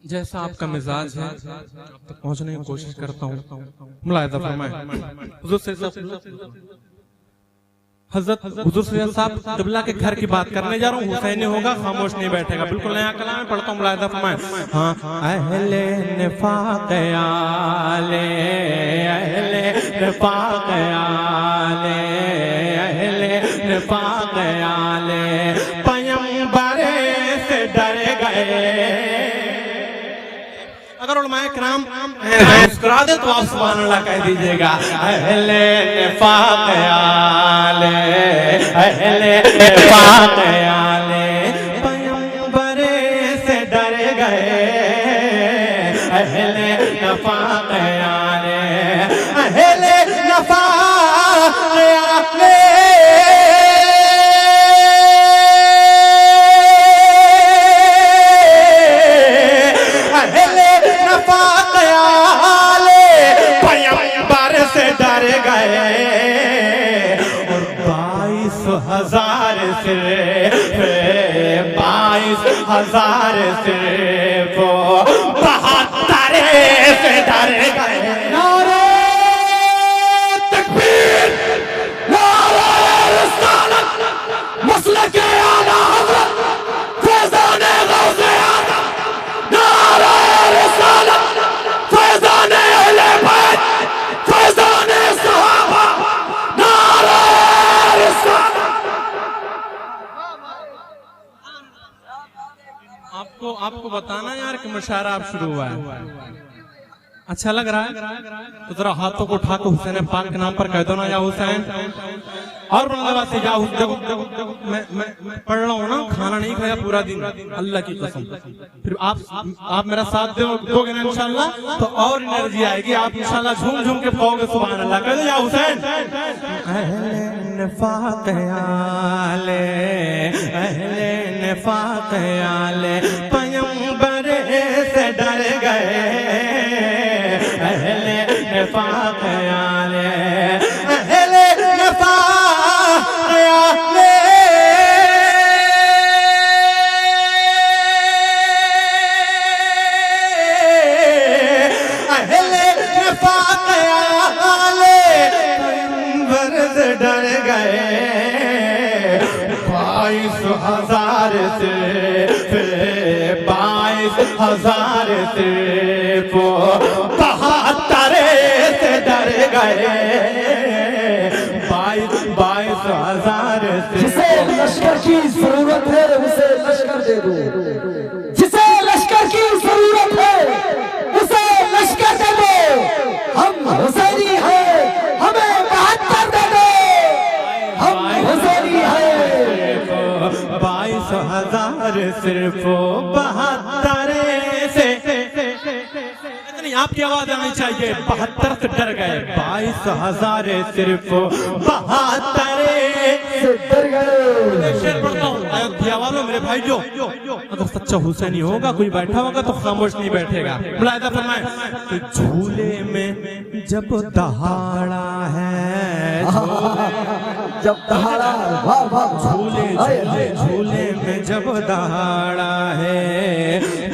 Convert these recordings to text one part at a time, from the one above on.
जैसा आपका मिजाज है आप तक पहुंचने की कोशिश करता हूँ। मुलाहिजा फरमाएं हुजूर से हजरत हुजूर सैयद साहब क़िबला के घर की बात करने जा रहा हूँ। हुसैनी होगा, खामोश नहीं बैठेगा। बिल्कुल नया कलाम में पढ़ता हूँ, मुलाहिजा फरमाएं। हाँ, अहले निफाक आले, अहले निफाक आले, अहले निफाक आले पैगंबरे से डर गए। अगर उलमाए किराम मुस्कुरा दे तो आप सुभान अल्लाह कह दीजिएगा। अहले निफाक आले, अहले निफाक आले पैगंबरे से डर गए। अहले निफाक आले, अहले निफाक आले और 22,000 सिर्फ 22,000 सिर्फ 72 से डर गए। नारे तकबीर, नारे रिसालत, मसलक आला हज़रत फैज़ान गौसे आज़म। नारे रिसालत, फैज़ान अहले बैत, फैज़ान सहाबा। नारे रिसालत। आपको बताना यार कि मुशायरा आप शुरू हुआ है, अच्छा लग रहा है तो जरा हाथों को उठा के हुसैन पाक के नाम पर कह दो ना, या हुसैन। और से या मैं पढ़ रहा हूँ ना, खाना नहीं खाया पूरा दिन अल्लाह की कसम। फिर आप मेरा साथ दोगे ना इंशाल्लाह तो और एनर्जी आएगी। आप इंशाल्लाह झूम झूम के पाओगे सुभान अल्लाह। कह दो या हुसैन। अहले निफाक आले, अहले निफाक आले पैगंबरे से डर गए। अहले निफाक आले, अहले निफाक आले अहले निफाक आले पैगंबर से डर गए। 22,000 से 22,000 से 72 से डर गए। 22,000 से। जिसे लश्कर की जरूरत है उसे लश्कर दे दो, जिसे लश्कर की जरूरत है उसे लश्कर दे दो। हम हुसैनी हैं, हमें 72 दे दो। हम हुसैनी हैं। 22,000 सिर्फ 72 से। आपकी आवाज आनी चाहिए। 72 से डर गए। 22,000 सिर्फ 72 से डर गए। शेर पढ़ता हूँ अयोध्या वालों मेरे भाई, जो अगर सच्चा हुसैनी होगा कोई बैठा होगा तो खामोश नहीं बैठेगा। मुलाहिजा फरमाएं। तो झूले में जब दहाड़ा है, जब दहाड़ा, वाह वाह, झूले झूले झूले में जब दहाड़ा है,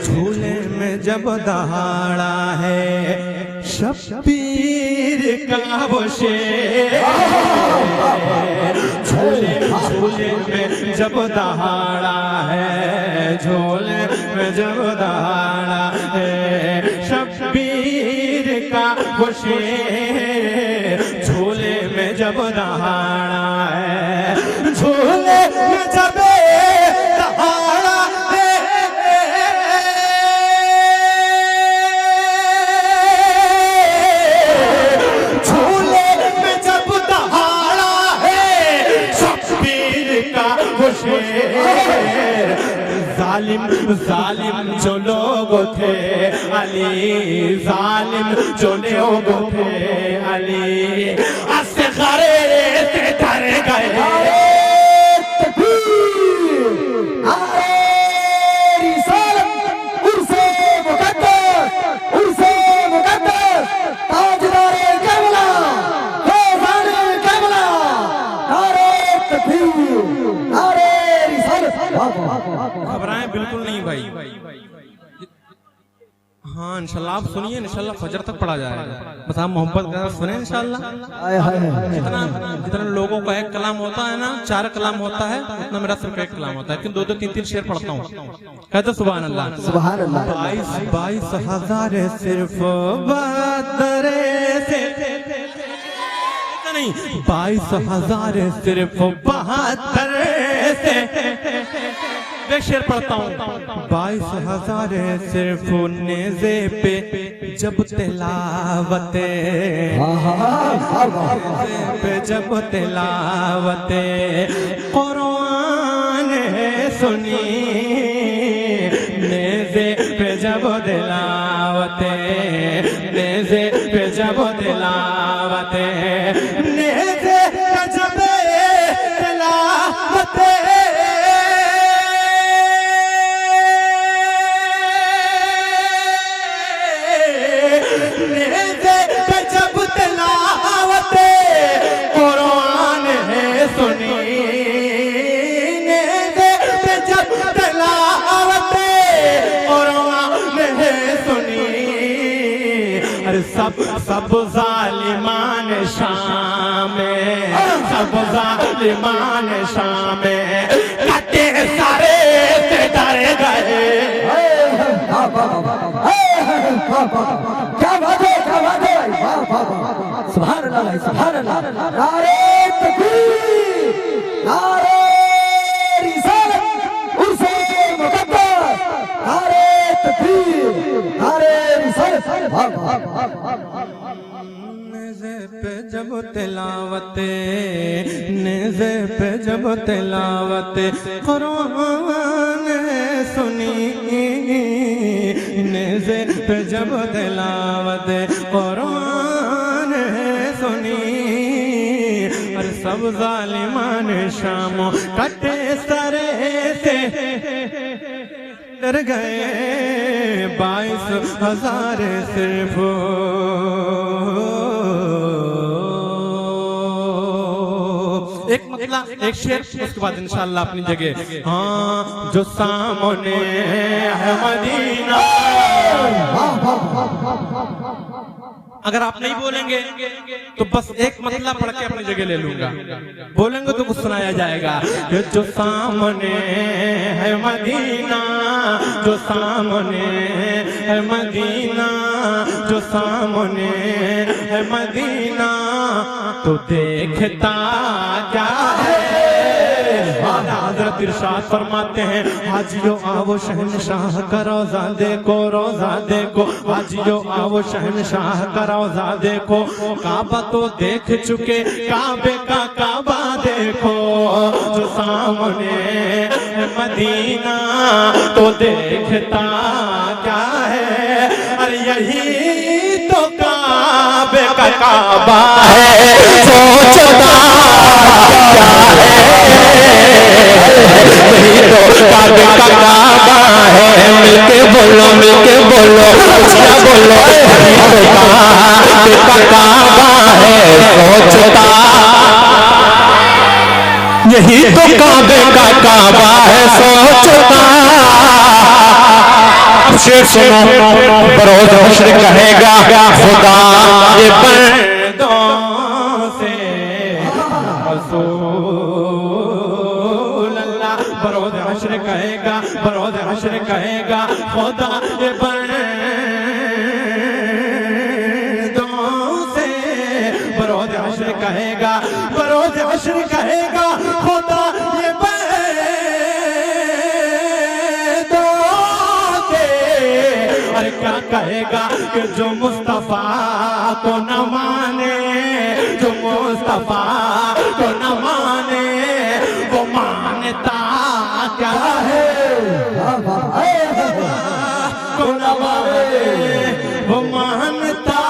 झूले में जब दहाड़ा है शब्बीर का वो शेर। झूले झूले में जब दहाड़ा है, झूले में जब दहाड़ा है शब्बीर का वो शेर। झूले में जब दहाड़ा है, झूले में जब दहाड़ा है, झूले में जब दहाड़ा है शब्बीर का वो शेर। जालिम जालिम जो लोग थे अली, जालिम जो लोग थे अली असग़रे से डर गए। घबराएं बिल्कुल नहीं भाई। हाँ इंशाल्लाह आप सुनिए, इंशाल्लाह फजर तक पढ़ा जाएगा। बस आप मोहब्बत का सुने इंशाल्लाह। हाय हाय हाय। जितना जितना लोगों का एक कलाम होता है ना, 4 कलाम होता है, उतना मेरा सिर्फ एक कलाम होता है, लेकिन 2-2 3-3 शेर पढ़ता हूँ। कहते सुभान अल्लाह सुभान अल्लाह। 22 हजार सिर्फ बदरे से नहीं, 22,000 सिर्फ 72 से एक शेर पढ़ता हूँ। 22,000 सिर्फ नेज़े पे जब तिलावते, नेज़े पे जब तिलावते कुरान सुनी, नेज़े पे जब तिलावते, नेज़े पे जब तिलावते, नेज़े पे जब तिलावते, नेज़े पे जब तिलावते कुरान है सुनी, नेज़े पे जब तिलावते कुरान है सुनी। अरे सब जालिमान शाम में, सब जालिमान शाम में कटे सारे से डर गए। क्या बात है, क्या बात है। सुभान अल्लाह भाई, सुभान अल्लाह। नारे तकबीर, नारे रिसालत, उर्से मुक़द्दस, नारे तकबीर, नारे रिसालत। नेज़े पे जब तिलावते, नेज़े पे जब तिलावते कुरान सुनी, नेज़े पे जब तिलावते कुरान सुनी। और सब जालिमान शामो कटे सरे से डर गए। 22,000 सिर्फ एक मतलब एक शेर, उसके बाद इंशाल्लाह अपनी जगह। हाँ जो सामने है मदीना, अगर आप नहीं बोलेंगे तो बस एक मतलब पढ़ के अपनी जगह ले लूंगा, बोलेंगे तो कुछ सुनाया जाएगा। जो सामने है मदीना, जो सामने है मदीना, जो सामने है मदीना, तो देखता क्या है। हज़रत इरशाद फरमाते हैं हाजियो आओ शहनशाह का रोज़ा देखो, रोज़ा देखो, हाजियो आओ शहनशाह का रोज़ा देखो। काबा तो देख चुके, काबे का काबा देखो। जो सामने है मदीना तो देखता क्या है। अरे यही तो काबे का काबा है, सोचता क्या है। यही तो काबे का काबा है, मिलके बोलो, मिलके बोलो, कुछ ना बोलो। यही तो काबे का काबा है, सोचता, यही तो काबे का काबा है, सोचता। अब शेर सुनो, बरोज़ हश्र कहेगा खुदा ये बंदों से रसूल अल्लाह। बरोज़ हश्र कहेगा, बरोज़ हश्र कहेगा खुदा ये बंदों से। बरोज़ हश्र कहेगा, बरोज़ हश्र कहेगा खुदा ये अरे क्या कहेगा कि जो मुस्तफा को न माने, जो मुस्तफा को न माने, वो मानता क्या है। को न माने वो मानता।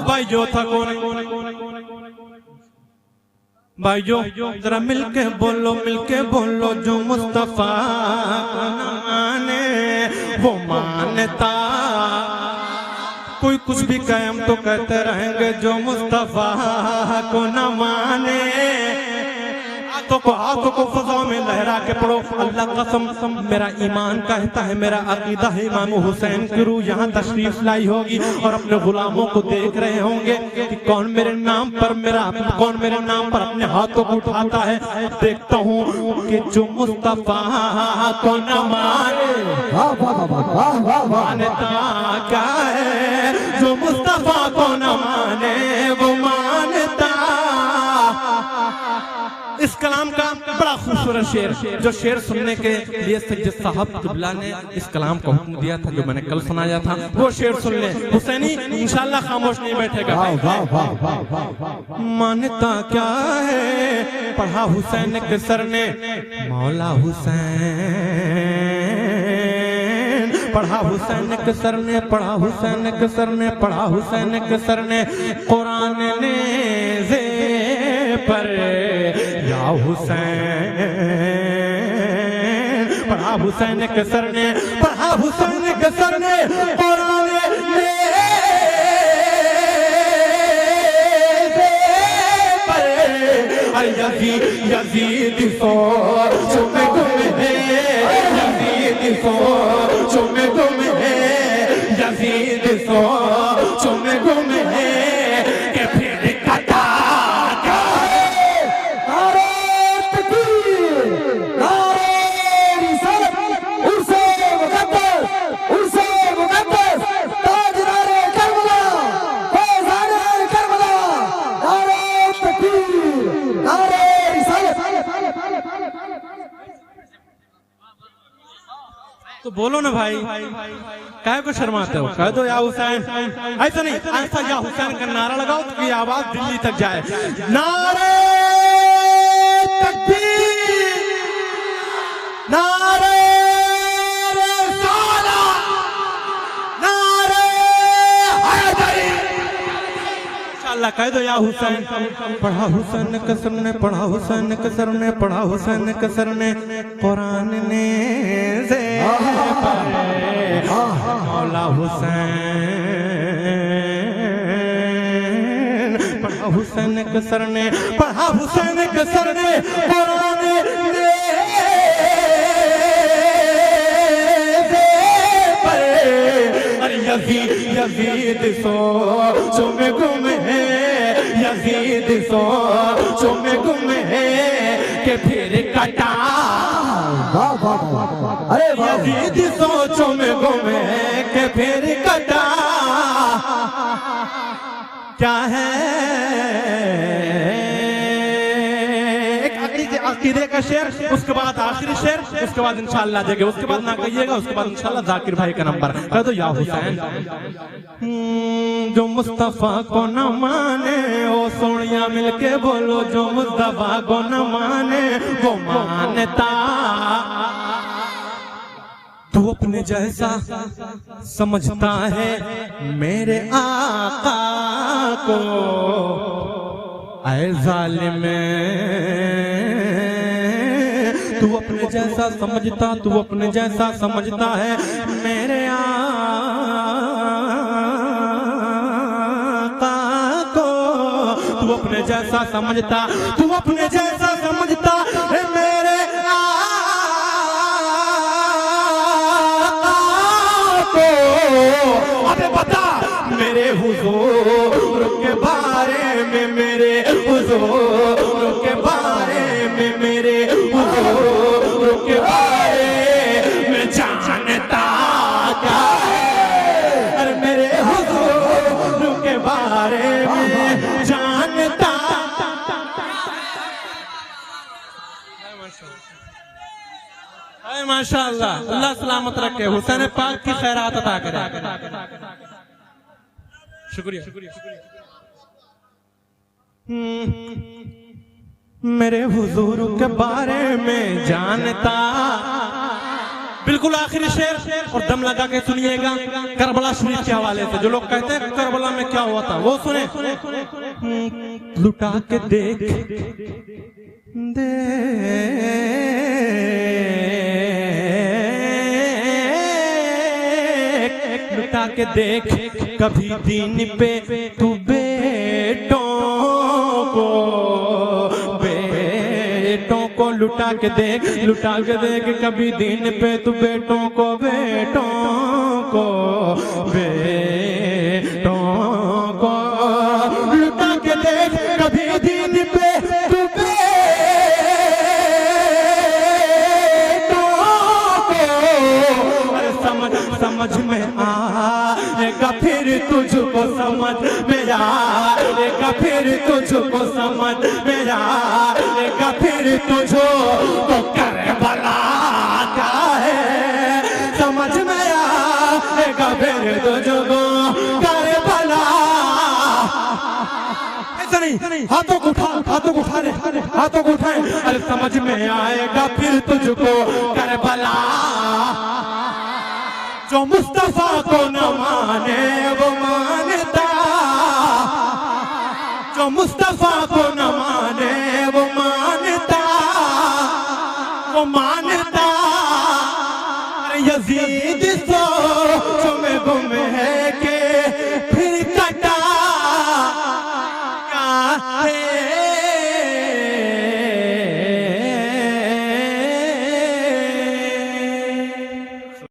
भाई जो था कौन भाइयों जरा मिलके बोलो, मिलके बोलो। जो मुस्तफा को न माने वो मानता। कोई कुछ भी कहे हम तो कहते रहेंगे जो मुस्तफा को न माने। हाथों को फजा में लहरा के पढ़ो। अल्लाह कसम मेरा ईमान कहता है, मेरा अकीदा है, इमाम हुसैन की रूह यहाँ तशरीफ लाई होगी और अपने गुलामों को देख रहे होंगे कि कौन मेरे नाम पर अपने हाथों को उठाता है। देखता हूँ कि जो मुस्तफा को न मानता क्या है, जो मुस्तफा को न माने वो मानता। इस कलाम का बड़ा खूबसूरत शेर, जो शेर सुनने के लिए सज्जद साहब किबला ने इस कलाम का हुक्म दिया था, जो मैंने कल सुनाया था, वो शेर सुन ले। हुसैनी इंशाल्लाह खामोश नहीं बैठेगा। मानता क्या है, पढ़ा हुसैन के सर ने मौला हुसैन, पढ़ा हुसैन के सर ने, पढ़ा हुसैन के सर ने, पढ़ा हुसैन के सर ने कुरान ने जे पर या हुसैन, पढ़ा हुसैन के सर ने, पढ़ा हुसैन के सर ने कुरान ने पर यजीद सोचों में गुम है, यजीद सोचों में गुम है, यजीद सोचों में गुम है कि फिर कटा तो बोलो ना भाई, काहे को शर्माते हो? कह दो या हुसैन। ऐसा नहीं, ऐसा या हुसैन का नारा लगाओ तो ये आवाज दिल्ली तक जाए। नारे तकबीर, नारे रिसालत, नारे हैदरी। इंशाअल्लाह कह दो या हुसैन। पढ़ा हुसैन के सर ने, पढ़ा हुसैन के सर ने, पढ़ा हुसैन के सर ने कुरान ने से मौला हुसैन, पढ़ा हुसैन के सर ने, पढ़ा हुसैन के सर ने कुरान ने यजीद सोचों में गुम है, यजीद सोचों में गुम है कि फिर कटा। अरे यजीद सोचों में गुम है कि फिर कटा। क्या है अकीदे का शेर, उसके बाद आखिरी शेर, उसके बाद इंशाअल्लाह देंगे, उसके बाद ना कहिएगा, उसके बाद इंशाअल्लाह जाकिर भाई का नंबर कह दो या हुसैन। जो मुस्तफा को न माने ओ सोनिया मिलके बोलो, जो मुस्तफा को न माने वो मानता। तू अपने जैसा समझता है मेरे आका को, ऐ जालिम तू अपने जैसा समझता, तू अपने जैसा समझता है मेरे आका को। तू अपने जैसा समझता, तू अपने जैसा समझता है मेरे आका को। अबे बता मेरे हुजूर के बारे में, मेरे हुजूर के बारे में, मेरे हुजूर के बारे में जानता क्या है? अरे मेरे हुजूर के बारे में जानता। माशाअल्लाह, अल्लाह सलामत रखे, हुसैन पाक की खैरात अता करे। शुक्रिया। मेरे हुजूर के बारे में जानता। बिल्कुल आखिरी शेर और दम लगा के सुनिएगा, करबला शरीफ के हवाले से। जो लोग कहते हैं करबला में क्या हुआ था वो सुने। लुटा के देख दे लुटा के देख कभी दीन पे तू बेटों लुटा के देख कभी दिन पे तू बेटों को लुटा के देख कभी दिन पे तू बेटों को। अरे समझ में आएगा फिर तुझको समझ में आएगा फिर तुझको समझ में आएगा फिर तुझको करबला क्या है समझ में आएगा फिर तुझको करबला। ऐसा नहीं, हाथों को उठा ले, हाथों को उठाए। अरे समझ में आएगा फिर तुझको करबला। जो मुस्तफा को न माने वो मानता, जो मुस्तफा को न